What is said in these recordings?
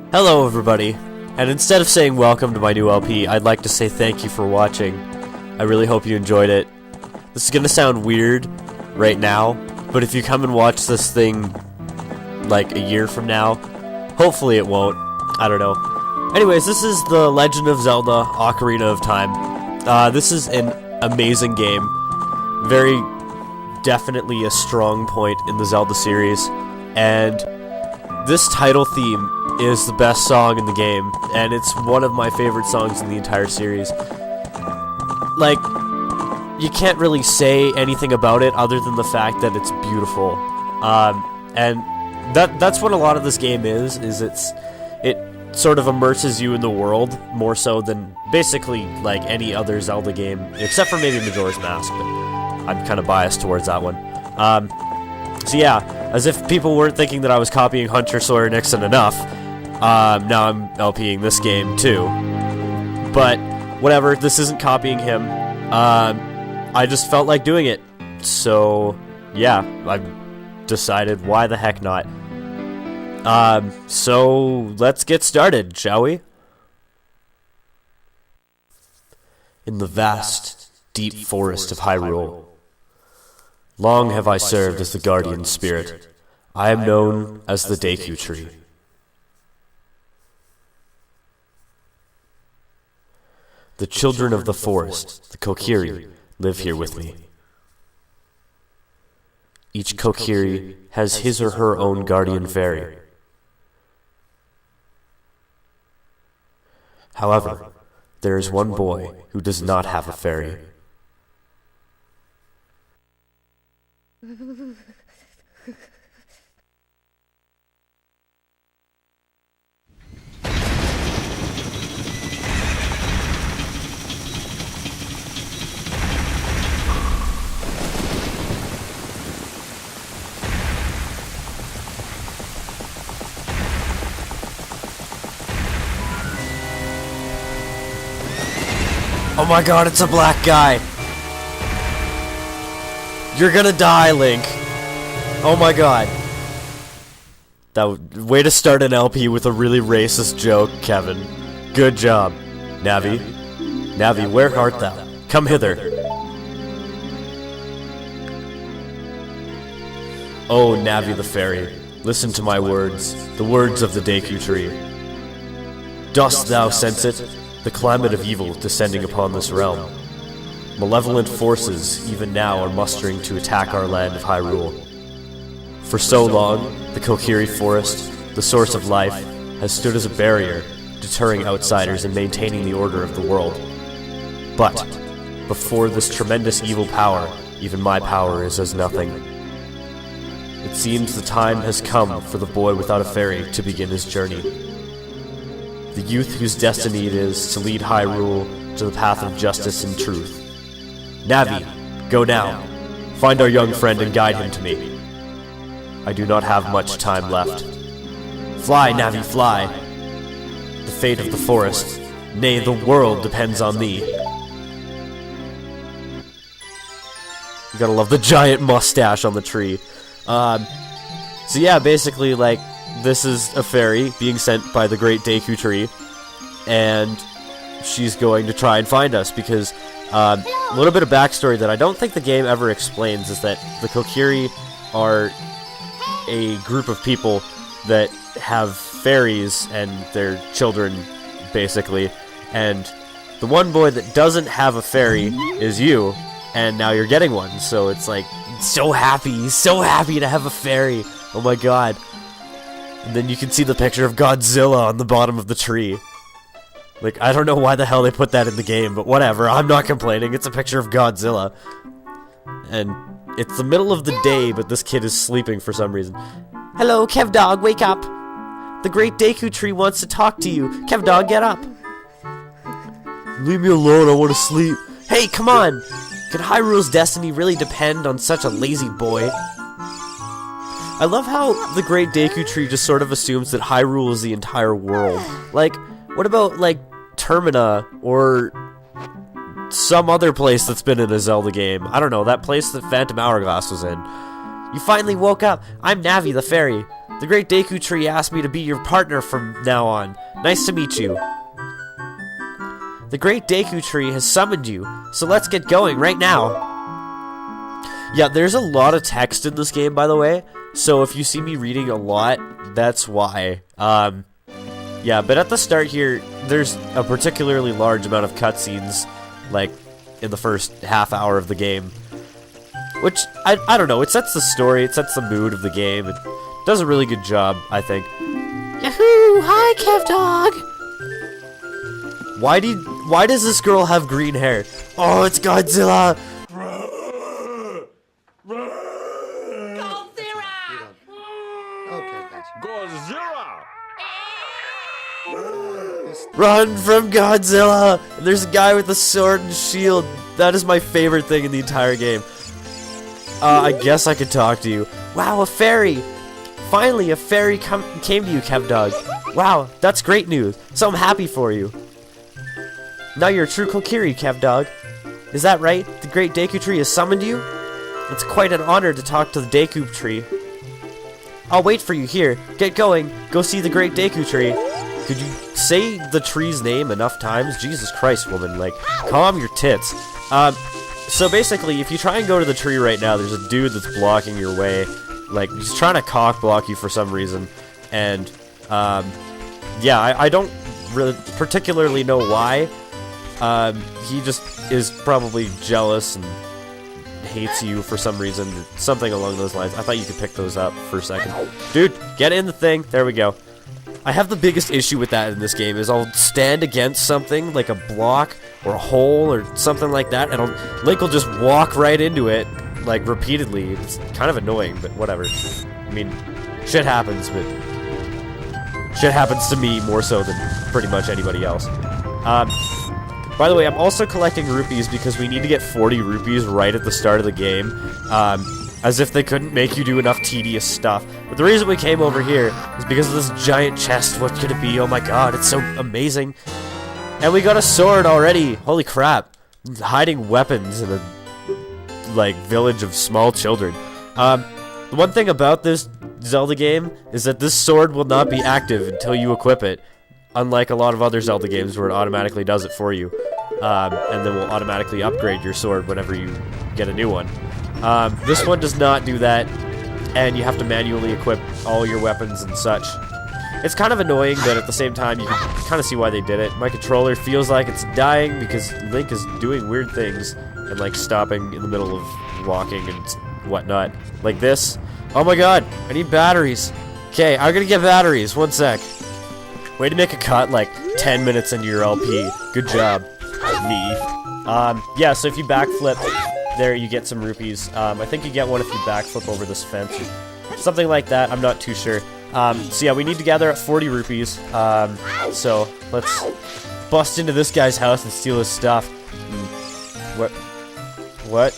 Hello everybody, and instead of saying welcome to my new LP, I'd like to say thank you for watching. I really hope you enjoyed it. This is gonna sound weird right now, but if you come and watch this thing like a year from now, hopefully it won't. I don't know. Anyways, this is The Legend of Zelda: Ocarina of Time. This is an amazing game. Very definitely a strong point in the Zelda series, and this title theme is the best song in the game, and it's one of my favorite songs in the entire series. Like, you can't really say anything about it other than the fact that it's beautiful. And that's what a lot of this game is it sort of immerses you in the world more so than basically like any other Zelda game, except for maybe Majora's Mask, but I'm kind of biased towards that one. So yeah, as if people weren't thinking that I was copying Hunter Sawyer Nixon enough, now I'm LPing this game too. But whatever, this isn't copying him. I just felt like doing it. So yeah, I decided why the heck not. So let's get started, shall we? In the vast, deep forest of Hyrule, long have I served as the guardian spirit. I am known as the Deku Tree. The children of the forest, the Kokiri, live here with me. Each Kokiri has his or her own guardian fairy. However, there is one boy who does not have a fairy. Oh my god, it's a black guy! You're gonna die, Link! Oh my god. Way to start an LP with a really racist joke, Kevin. Good job. Navi? Navi, where art thou? Come hither. Oh, Navi the fairy, listen to my words, the words of the Deku Tree. Dost thou sense it? The climate of evil descending upon this realm. Malevolent forces even now are mustering to attack our land of Hyrule. For so long, the Kokiri Forest, the source of life, has stood as a barrier, deterring outsiders and maintaining the order of the world. But, before this tremendous evil power, even my power is as nothing. It seems the time has come for the boy without a fairy to begin his journey. The youth whose destiny it is to lead Hyrule to the path of justice and truth. Navi, go now. Find our young friend and guide him to me. I do not have much time left. Fly, Navi, fly. The fate of the forest, nay, the world depends on thee. You gotta love the giant mustache on the tree. So yeah, basically, like, this is a fairy being sent by the great Deku Tree, and she's going to try and find us because a little bit of backstory that I don't think the game ever explains is that the Kokiri are a group of people that have fairies and their children, basically, and the one boy that doesn't have a fairy is you, and now you're getting one, so it's like, so happy, he's so happy to have a fairy, oh my god. And then you can see the picture of Godzilla on the bottom of the tree. Like, I don't know why the hell they put that in the game, but whatever, I'm not complaining, it's a picture of Godzilla. And it's the middle of the day, but this kid is sleeping for some reason. Hello, Kev Dog, wake up! The great Deku Tree wants to talk to you. Kev Dog, get up! Leave me alone, I want to sleep. Hey, come on! Could Hyrule's destiny really depend on such a lazy boy? I love how the great Deku Tree just sort of assumes that Hyrule is the entire world. Like, what about, like, Termina, or some other place that's been in a Zelda game? I don't know, that place that Phantom Hourglass was in. You finally woke up. I'm Navi the fairy. The Great Deku Tree asked me to be your partner from now on. Nice to meet you. The Great Deku Tree has summoned you, so let's get going right now. Yeah, there's a lot of text in this game, by the way, so if you see me reading a lot, that's why. Yeah, but at the start here, there's a particularly large amount of cutscenes, like, in the first half hour of the game. Which, I don't know, it sets the story, it sets the mood of the game, it does a really good job, I think. Yahoo! Hi, Kev Dog! Why does this girl have green hair? Oh, it's Godzilla! Godzilla! Run from Godzilla! And there's a guy with a sword and shield. That is my favorite thing in the entire game. I guess I could talk to you. Wow, a fairy! Finally, a fairy came to you, Kev Dog. Wow, that's great news. So I'm happy for you. Now you're a true Kokiri, Kev Dog. Is that right? The Great Deku Tree has summoned you? It's quite an honor to talk to the Deku Tree. I'll wait for you here. Get going. Go see the Great Deku Tree. Could you say the tree's name enough times? Jesus Christ, woman. Like, calm your tits. So basically, if you try and go to the tree right now, there's a dude that's blocking your way. Like, he's trying to cock block you for some reason. And, yeah, I don't really particularly know why. He just is probably jealous and hates you for some reason, something along those lines. I thought you could pick those up for a second. Dude, get in the thing. There we go. I have the biggest issue with that in this game is I'll stand against something like a block or a hole or something like that, and Link will just walk right into it, like, repeatedly. It's kind of annoying, but whatever. I mean, shit happens, but shit happens to me more so than pretty much anybody else. By the way, I'm also collecting rupees because we need to get 40 rupees right at the start of the game. As if they couldn't make you do enough tedious stuff. But the reason we came over here is because of this giant chest. What could it be? Oh my god, it's so amazing. And we got a sword already. Holy crap. Hiding weapons in a, like, village of small children. The one thing about this Zelda game is that this sword will not be active until you equip it. Unlike a lot of other Zelda games where it automatically does it for you. And then will automatically upgrade your sword whenever you get a new one. This one does not do that, and you have to manually equip all your weapons and such. It's kind of annoying, but at the same time, you can kind of see why they did it. My controller feels like it's dying because Link is doing weird things and, like, stopping in the middle of walking and whatnot. Like this. Oh my god, I need batteries. Okay, I'm gonna get batteries. One sec. Way to make a cut, like, 10 minutes into your LP. Good job. Me. Yeah, so if you backflip, there you get some rupees. I think you get one if you backflip over this fence. Something like that, I'm not too sure. So yeah, we need to gather up 40 rupees. So let's bust into this guy's house and steal his stuff. What? What?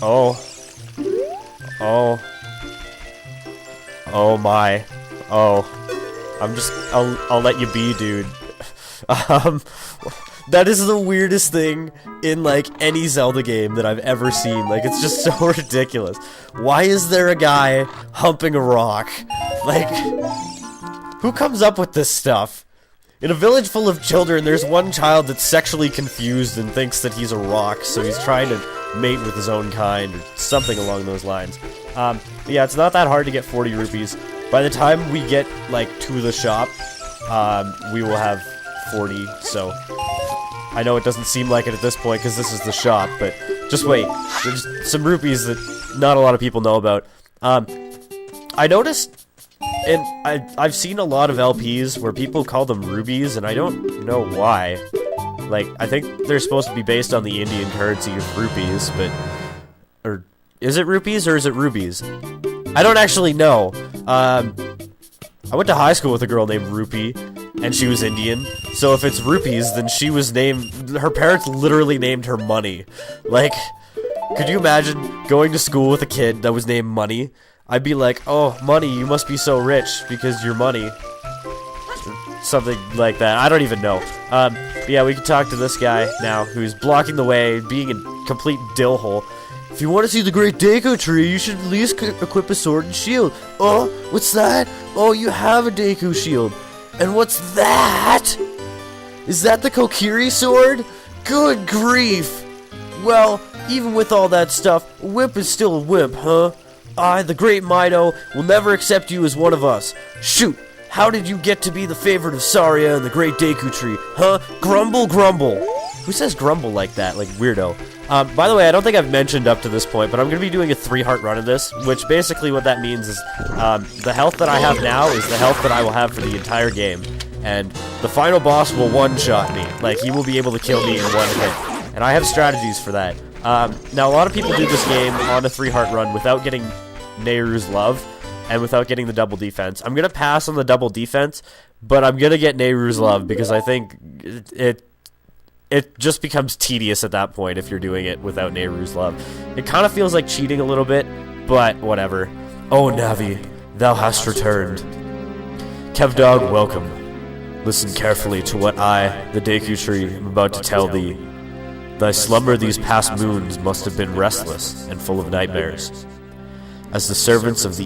Oh. Oh. Oh my. Oh. I'll let you be, dude. That is the weirdest thing in, like, any Zelda game that I've ever seen. Like, it's just so ridiculous. Why is there a guy humping a rock? Like, who comes up with this stuff? In a village full of children, there's one child that's sexually confused and thinks that he's a rock, so he's trying to mate with his own kind, or something along those lines. But yeah, it's not that hard to get 40 rupees. By the time we get, like, to the shop, we will have 40, so I know it doesn't seem like it at this point because this is the shop, but just wait. There's some rupees that not a lot of people know about. I noticed, and I've seen a lot of LPs where people call them rubies, and I don't know why. Like, I think they're supposed to be based on the Indian currency of rupees, but... Or, is it rupees or is it rubies? I don't actually know. I went to high school with a girl named Rupee, and she was Indian. So if it's rupees, then she was named... Her parents literally named her Money. Like, could you imagine going to school with a kid that was named Money? I'd be like, oh, Money, you must be so rich because you're money. Something like that. I don't even know. But yeah, we can talk to this guy now who's blocking the way, being a complete dillhole. if you want to see the Great Deku Tree, you should at least equip a sword and shield. Oh, what's that? Oh, you have a Deku shield. And what's that? Is that the Kokiri sword? Good grief. Well, even with all that stuff, a wimp is still a wimp, huh? I, the Great Mido, will never accept you as one of us. Shoot, how did you get to be the favorite of Saria and the Great Deku Tree, huh? Grumble, grumble. Who says grumble like that, like weirdo? By the way, I don't think I've mentioned up to this point, but I'm going to be doing a 3-heart run of this, which basically what that means is the health that I have now is the health that I will have for the entire game. And the final boss will one-shot me. Like, he will be able to kill me in one hit. And I have strategies for that. Now, a lot of people do this game on a 3-heart run without getting Nehru's love and without getting the double defense. I'm going to pass on the double defense, but I'm going to get Nehru's love because I think it just becomes tedious at that point if you're doing it without Nehru's love. It kind of feels like cheating a little bit, but whatever. Oh, Navi, thou hast returned. Kevdog, welcome. Listen carefully to what I, the Deku Tree, am about to tell thee. Thy slumber these past moons must have been restless and full of nightmares. As the servants of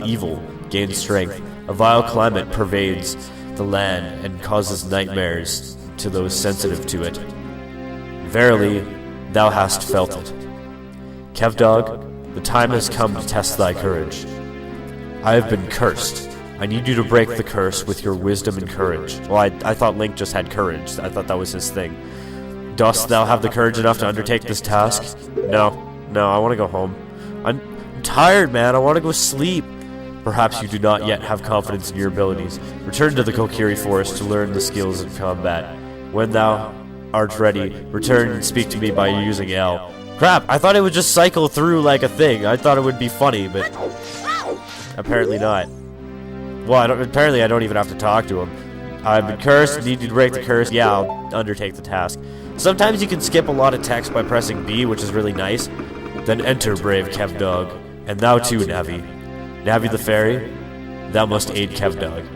evil gain strength, a vile climate pervades the land and causes nightmares to those sensitive to it. Verily, thou hast felt it. Kevdog, the time has come to test thy courage. I have been cursed. I need you to break the curse with your wisdom and courage. Well, I thought Link just had courage. I thought that was his thing. Dost thou have the courage enough to undertake this task? No, I want to go home. I'm tired, man. I want to go sleep. Perhaps you do not yet have confidence in your abilities. Return to the Kokiri Forest to learn the skills of combat. When thou art ready, return and speak to me by using L. Crap, I thought it would just cycle through like a thing. I thought it would be funny, but apparently not. Well, apparently I don't even have to talk to him. I've been cursed, need you to break the curse. Yeah, I'll undertake the task. Sometimes you can skip a lot of text by pressing B, which is really nice. Then enter, brave Kevdog. And thou too, Navi. Navi the fairy, thou must aid Kevdog.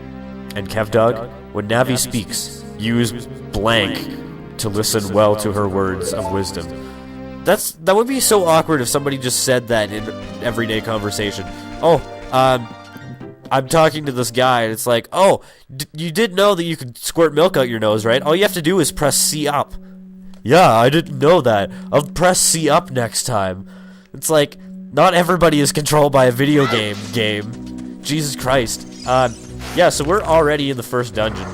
And Kevdog, when Navi speaks, use blank to listen well to her words of wisdom. That would be so awkward if somebody just said that in everyday conversation. Oh, I'm talking to this guy, and it's like, oh, you did know that you could squirt milk out your nose, right? All you have to do is press C up. Yeah, I didn't know that. I'll press C up next time. It's like, not everybody is controlled by a video game. Jesus Christ. Yeah, so we're already in the first dungeon.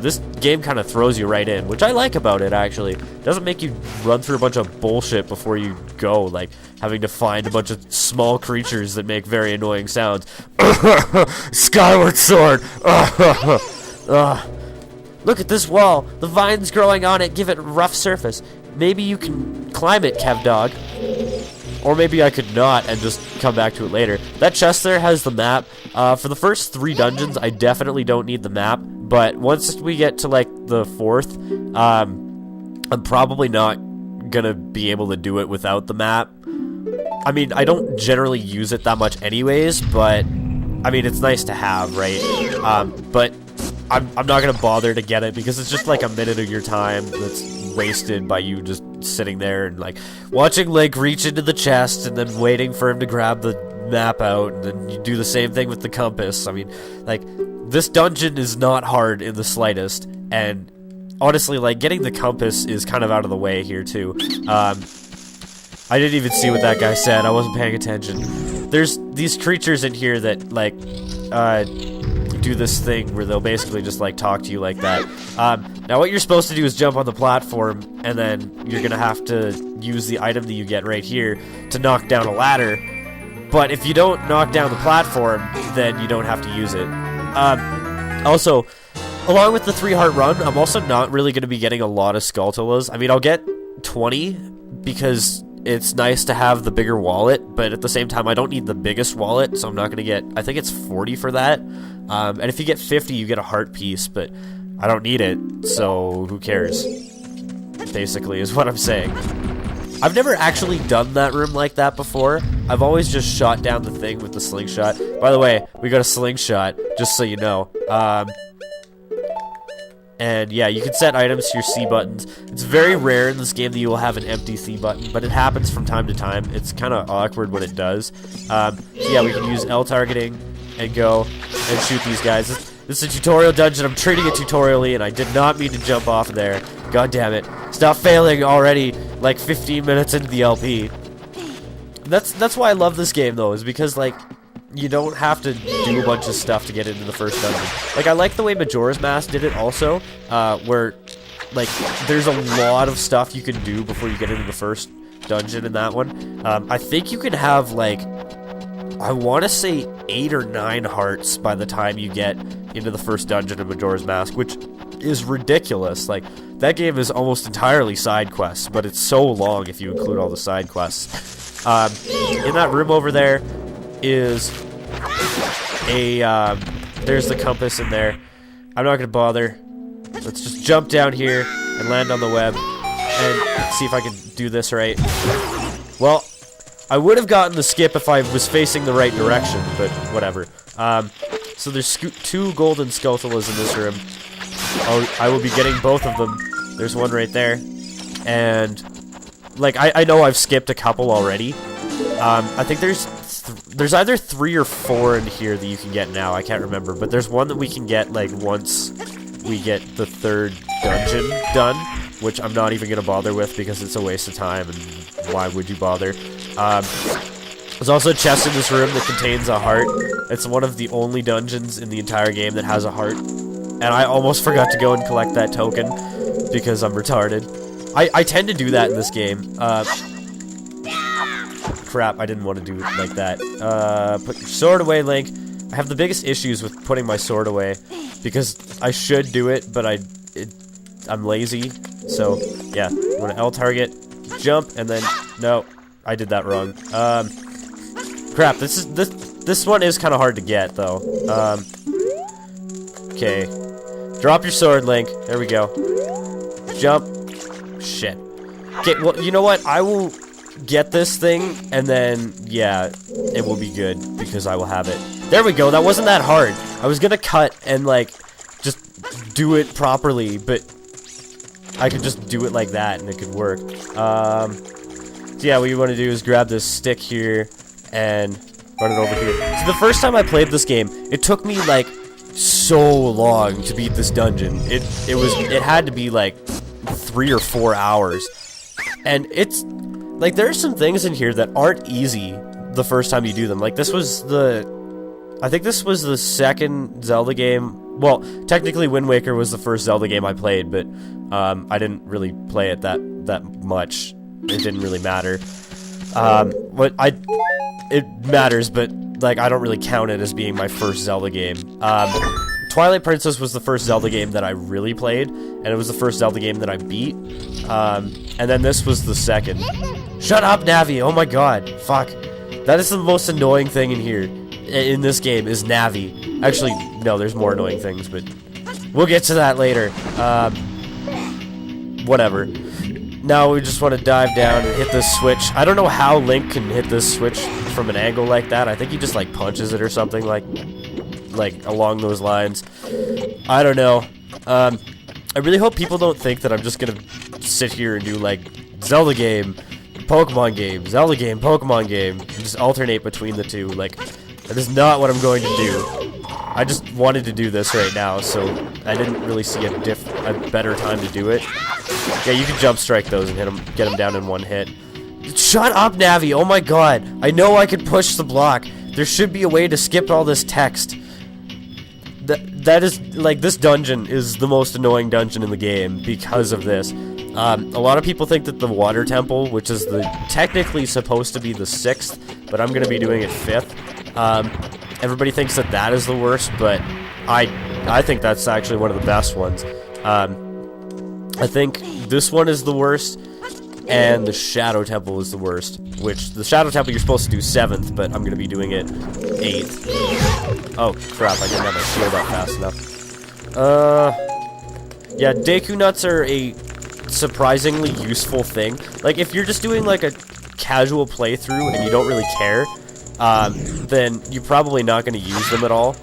This game kind of throws you right in, which I like about it, actually. It doesn't make you run through a bunch of bullshit before you go, like having to find a bunch of small creatures that make very annoying sounds. Skyward Sword! Look at this wall. The vines growing on it give it a rough surface. Maybe you can climb it, Kevdog. Or maybe I could not and just come back to it later. That chest there has the map. For the first 3 dungeons, I definitely don't need the map. But once we get to, like, the 4th, I'm probably not gonna be able to do it without the map. I mean, I don't generally use it that much anyways, but, I mean, it's nice to have, right? But I'm not gonna bother to get it because it's just, like, a minute of your time that's wasted by you just sitting there and, like, watching Link reach into the chest and then waiting for him to grab the map out, and then you do the same thing with the compass. I mean, like, this dungeon is not hard in the slightest, and honestly, like, getting the compass is kind of out of the way here, too. I didn't even see what that guy said. I wasn't paying attention. There's these creatures in here that, like, do this thing where they'll basically just, like, talk to you like that. Now what you're supposed to do is jump on the platform, and then you're gonna have to use the item that you get right here to knock down a ladder. But if you don't knock down the platform, then you don't have to use it. Also, along with the 3-heart run, I'm also not really going to be getting a lot of Skulltulas. I mean, I'll get 20 because it's nice to have the bigger wallet, but at the same time, I don't need the biggest wallet, so I'm not going to get, I think it's 40 for that. And if you get 50, you get a heart piece, but I don't need it, so who cares? Basically, is what I'm saying. I've never actually done that room like that before. I've always just shot down the thing with the slingshot. By the way, we got a slingshot, just so you know. And yeah, you can set items to your C buttons. It's very rare in this game that you will have an empty C button, but it happens from time to time. It's kind of awkward when it does. So yeah, we can use L targeting and go and shoot these guys. This is a tutorial dungeon. I'm treating it tutorially, and I did not mean to jump off there. God damn it. Stop failing already, like 15 minutes into the LP. That's why I love this game, though, is because, like, you don't have to do a bunch of stuff to get into the first dungeon. Like, I like the way Majora's Mask did it also, where, like, there's a lot of stuff you can do before you get into the first dungeon in that one. I think you can have, like, I want to say 8 or 9 hearts by the time you get into the first dungeon of Majora's Mask, which is ridiculous. Like, that game is almost entirely side quests, but it's so long if you include all the side quests. In that room over there is there's the compass in there. I'm not gonna bother. Let's just jump down here and land on the web and see if I can do this right. Well, I would have gotten the skip if I was facing the right direction, but whatever. So there's 2 golden Scouthalas in this room. I will be getting both of them. There's one right there. And, like, I know I've skipped a couple already. I think there's either 3 or 4 in here that you can get now. I can't remember. But there's one that we can get, like, once we get the 3rd dungeon done, which I'm not even going to bother with because it's a waste of time, and why would you bother? There's also a chest in this room that contains a heart. It's one of the only dungeons in the entire game that has a heart. And I almost forgot to go and collect that token because I'm retarded. I tend to do that in this game. Crap, I didn't want to do it like that. Put your sword away, Link. I have the biggest issues with putting my sword away because I should do it, but I'm lazy. So, yeah, I'm gonna L target, jump, and then, no, I did that wrong. Crap, this one is kind of hard to get, though. Okay. Drop your sword, Link. There we go. Jump. Shit. Okay, well, you know what? I will get this thing, and then, yeah, it will be good, because I will have it. There we go. That wasn't that hard. I was gonna cut and, like, just do it properly, but I could just do it like that, and it could work. So yeah, what you want to do is grab this stick here, and run it over here. So the first time I played this game, it took me, like, so long to beat this dungeon. It had to be, like, 3 or 4 hours. And it's, like, there's some things in here that aren't easy the first time you do them. Like, I think this was the second Zelda game. Well, technically Wind Waker was the first Zelda game I played, but I didn't really play it that much. It didn't really matter. It matters, but, like, I don't really count it as being my first Zelda game. Twilight Princess was the first Zelda game that I really played, and it was the first Zelda game that I beat. And then this was the second. Shut up, Navi! Oh my god. Fuck. That is the most annoying thing in here. In this game, is Navi. Actually, no, there's more annoying things, but we'll get to that later. Whatever. Now we just want to dive down and hit this switch. I don't know how Link can hit this switch from an angle like that. I think he just, like, punches it or something like along those lines. I don't know. I really hope people don't think that I'm just gonna sit here and do, like, Zelda game, Pokemon game, Zelda game, Pokemon game, and just alternate between the two. Like, that is not what I'm going to do. I just wanted to do this right now, so I didn't really see a better time to do it. Yeah, you can jump strike those and get them down in one hit. Shut up, Navi! Oh my god! I know I could push the block. There should be a way to skip all this text. That is, like, this dungeon is the most annoying dungeon in the game because of this. A lot of people think that the water temple, which is technically supposed to be the 6th, but I'm gonna be doing it 5th. Everybody thinks that is the worst, but I think that's actually one of the best ones. I think this one is the worst, and the Shadow Temple is the worst. Which, the Shadow Temple you're supposed to do 7th, but I'm going to be doing it 8th. Oh, crap, I didn't have my shield up fast enough. Yeah, Deku Nuts are a surprisingly useful thing. Like, if you're just doing, like, a casual playthrough and you don't really care, then you're probably not going to use them at all.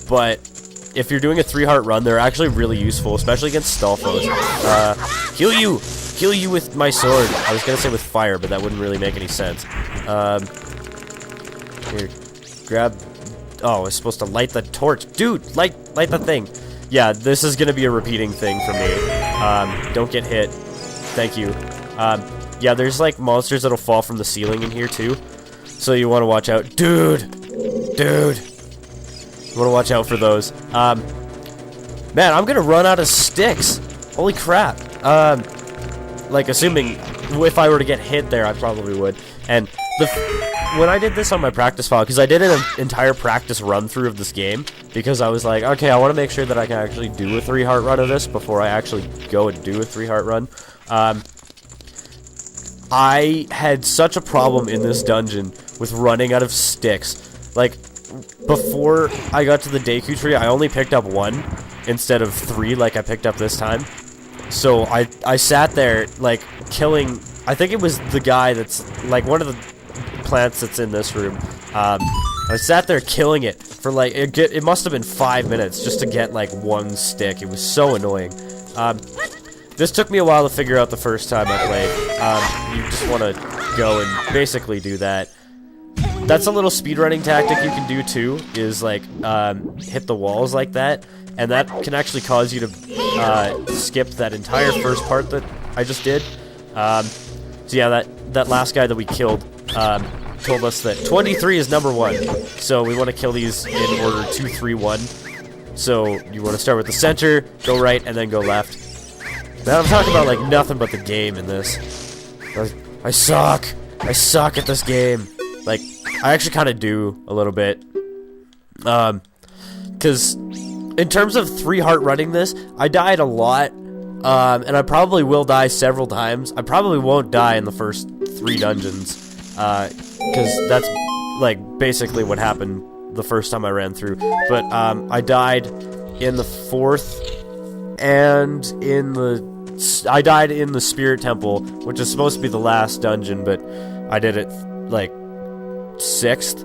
But if you're doing a 3-heart run, they're actually really useful, especially against stall foes. Heal you! Heal you with my sword. I was gonna say with fire, but that wouldn't really make any sense. Here, grab... Oh, I was supposed to light the torch. Dude, light the thing. Yeah, this is gonna be a repeating thing for me. Don't get hit. Thank you. Yeah, there's like monsters that'll fall from the ceiling in here too. So you want to watch out. Dude! You want to watch out for those. Man, I'm gonna run out of sticks. Holy crap. Like, assuming if I were to get hit there, I probably would. And when I did this on my practice file, because I did an entire practice run-through of this game, because I was like, okay, I want to make sure that I can actually do a 3-heart run of this before I actually go and do a 3-heart run. I had such a problem in this dungeon with running out of sticks. Like, before I got to the Deku tree, I only picked up 1 instead of 3 like I picked up this time. So I sat there, like, killing... I think it was the guy that's, like, one of the plants that's in this room. I sat there killing it for, like, it must have been 5 minutes just to get, like, 1 stick. It was so annoying. This took me a while to figure out the first time I played. You just want to go and basically do that. That's a little speedrunning tactic you can do too, is like hit the walls like that, and that can actually cause you to skip that entire first part that I just did. So yeah, that last guy that we killed told us that 23 is number 1, so we want to kill these in order 2, 3, 1. So you want to start with the center, go right, and then go left. Man, I'm talking about like nothing but the game in this. I suck. I suck at this game. Like, I actually kind of do a little bit. Because in terms of 3-heart running this, I died a lot. And I probably will die several times. I probably won't die in the first 3 dungeons. Because that's like basically what happened the first time I ran through. But I died in the 4th and I died in the Spirit Temple, which is supposed to be the last dungeon, but I did it like 6th.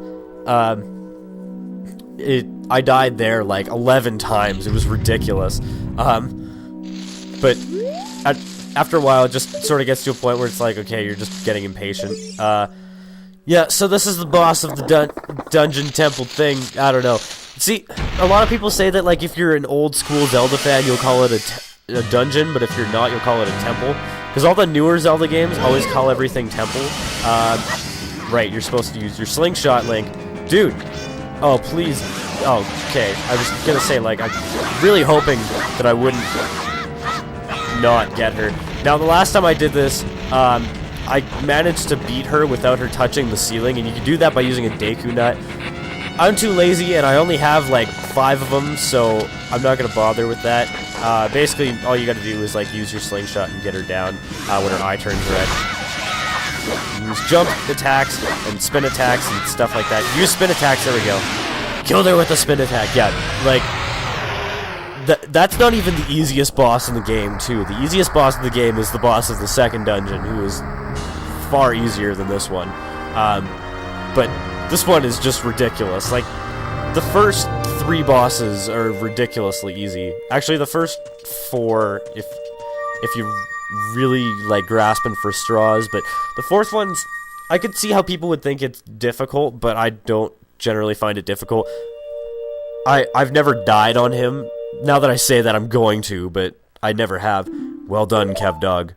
I died there like 11 times. It was ridiculous. But after a while, it just sort of gets to a point where it's like, okay, you're just getting impatient. Yeah, so this is the boss of the dungeon temple thing. I don't know. See, a lot of people say that, like, if you're an old school Zelda fan, you'll call it a dungeon, but if you're not, you'll call it a temple. Because all the newer Zelda games always call everything temple. Right, you're supposed to use your slingshot, Link. Dude! Oh, please. Oh, okay. I was gonna say, like, I'm really hoping that I wouldn't not get her. Now, the last time I did this, I managed to beat her without her touching the ceiling, and you can do that by using a Deku Nut. I'm too lazy, and I only have, like, 5 of them, so I'm not gonna bother with that. Basically, all you gotta do is, like, use your slingshot and get her down when her eye turns red. Use jump attacks and spin attacks and stuff like that. Use spin attacks, there we go. Killed her with a spin attack, yeah, like... That's not even the easiest boss in the game, too. The easiest boss in the game is the boss of the 2nd dungeon, who is far easier than this one. But this one is just ridiculous. Like, the first 3 bosses are ridiculously easy. Actually, the first 4, if you really, like, grasping for straws. But the 4th one's... I could see how people would think it's difficult, but I don't generally find it difficult. I've never died on him. Now that I say that, I'm going to, but I never have. Well done, Kev Dog.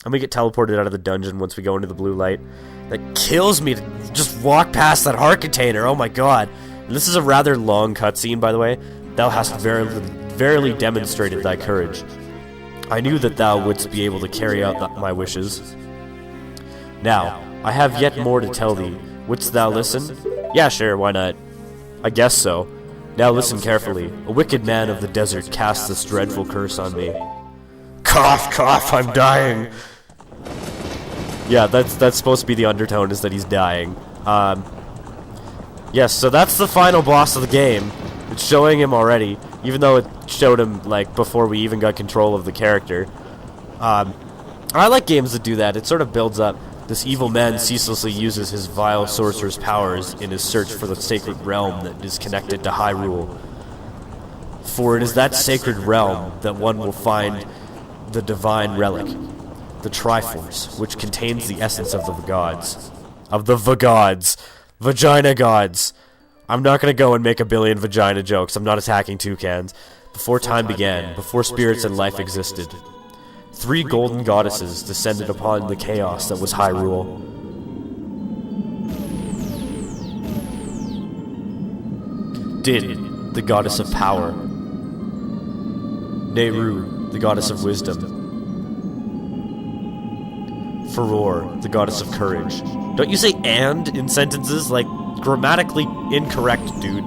I'm gonna get teleported out of the dungeon once we go into the blue light. That kills me to just walk past that heart container, oh my god. And this is a rather long cutscene, by the way. Thou hast verily demonstrated thy courage. I knew that thou wouldst be able to carry out my wishes. Now, I have yet more to tell thee. Wouldst thou listen? Yeah, sure, why not? I guess so. Now listen carefully. A wicked man of the desert cast this dreadful curse on me. Cough, cough, I'm dying! Yeah, that's supposed to be the undertone, is that he's dying. Yes, so that's the final boss of the game. It's showing him already, even though it showed him, like, before we even got control of the character. I like games that do that. It sort of builds up. This evil man ceaselessly uses his vile sorcerer's powers in his search for the sacred realm that is connected to Hyrule. For it is that sacred realm that one will find the divine relic, the Triforce, which contains the essence of the gods. Of the Vagods. Vagina gods. I'm not gonna go and make a billion vagina jokes. I'm not attacking toucans. Before time began, before spirits and life existed, 3 golden goddesses descended upon the chaos that was Hyrule. Din, the goddess of power. Nehru, the goddess of wisdom. Furore, the goddess of courage. Don't you say "and" in sentences? Like, grammatically incorrect, dude.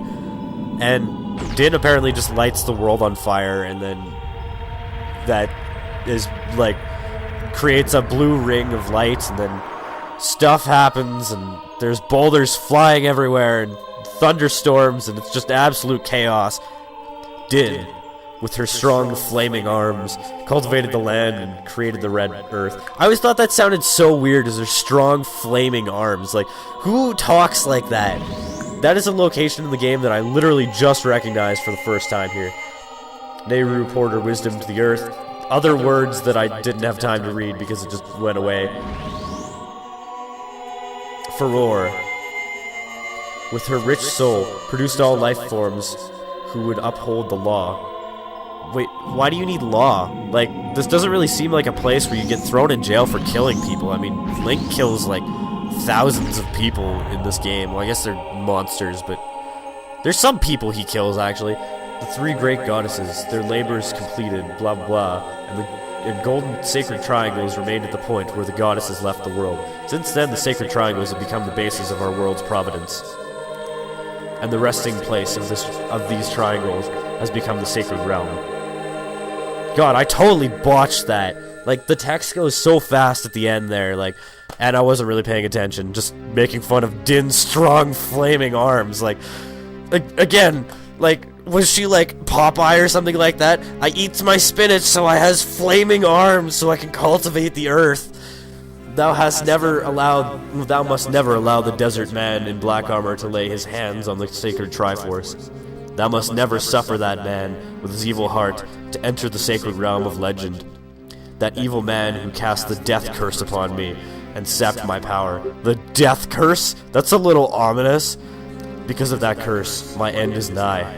And Din apparently just lights the world on fire, and then that is, like, creates a blue ring of light, and then stuff happens, and there's boulders flying everywhere, and thunderstorms, and it's just absolute chaos. Din, with her strong flaming arms, cultivated the land and created the red earth. I always thought that sounded so weird, as her strong flaming arms. Like, who talks like that? That is a location in the game that I literally just recognized for the first time here. Nehru poured her wisdom to the earth. Other words that I didn't have time to read because it just went away. Furore, with her rich soul, produced all life forms who would uphold the law. Wait, why do you need law? Like, this doesn't really seem like a place where you get thrown in jail for killing people. I mean, Link kills, like, thousands of people in this game. Well, I guess they're monsters, but there's some people he kills, actually. The 3 great goddesses, their labors completed, blah blah blah, and the golden sacred triangles remained at the point where the goddesses left the world. Since then, the sacred triangles have become the basis of our world's providence. And the resting place of these triangles has become the sacred realm. God, I totally botched that. Like, the text goes so fast at the end there, like, and I wasn't really paying attention, just making fun of Din's strong, flaming arms. Like, again, like, was she like Popeye or something like that? I eats my spinach so I has flaming arms so I can cultivate the earth. Thou must never allow the desert man in black armor to lay his hands on the sacred Triforce. Thou must never suffer that man with his evil heart to enter the sacred realm of legend. That evil man who cast the death curse upon me and sapped my power. The death curse? That's a little ominous. Because of that curse, my end is nigh.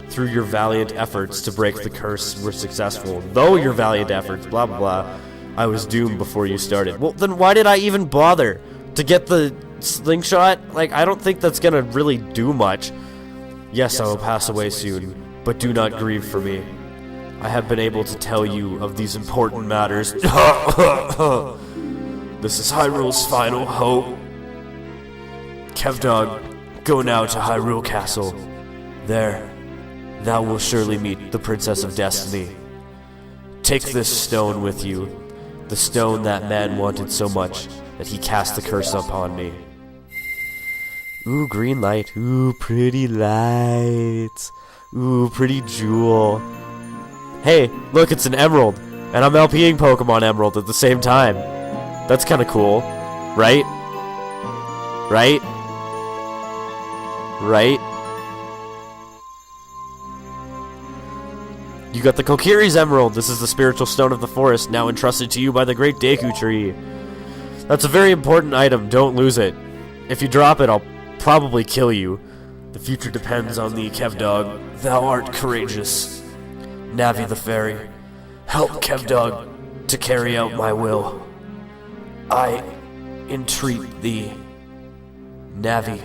Through your valiant efforts to break the curse were successful. Though your valiant efforts, blah blah blah, I was doomed before you started. Well, then why did I even bother to get the slingshot? Like, I don't think that's gonna really do much. Yes, I will pass away soon, but do not grieve for me. I have been able to tell you of these important matters. This is Hyrule's final hope. Kevdog, go now to Hyrule Castle. There, thou wilt surely meet the Princess of Destiny. Take this stone with you, the stone that man wanted so much that he cast the curse upon me. Ooh, green light. Ooh, pretty light. Ooh, pretty jewel. Hey, look, it's an emerald, and I'm LPing Pokemon Emerald at the same time. That's kinda cool, right? Right? Right? You got the Kokiri's Emerald. This is the spiritual stone of the forest, now entrusted to you by the great Deku Tree. That's a very important item, don't lose it. If you drop it, I'll probably kill you. The future depends on thee, Kevdog. Thou art courageous. Navi the Fairy, help Kevdog to carry out my will. I entreat thee. Navi,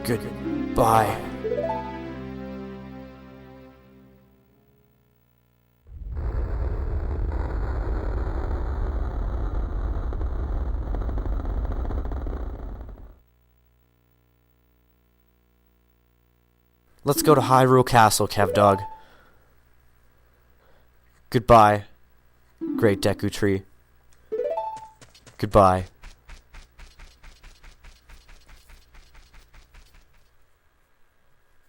goodbye. Let's go to Hyrule Castle, Kevdog. Goodbye, great Deku Tree. Goodbye.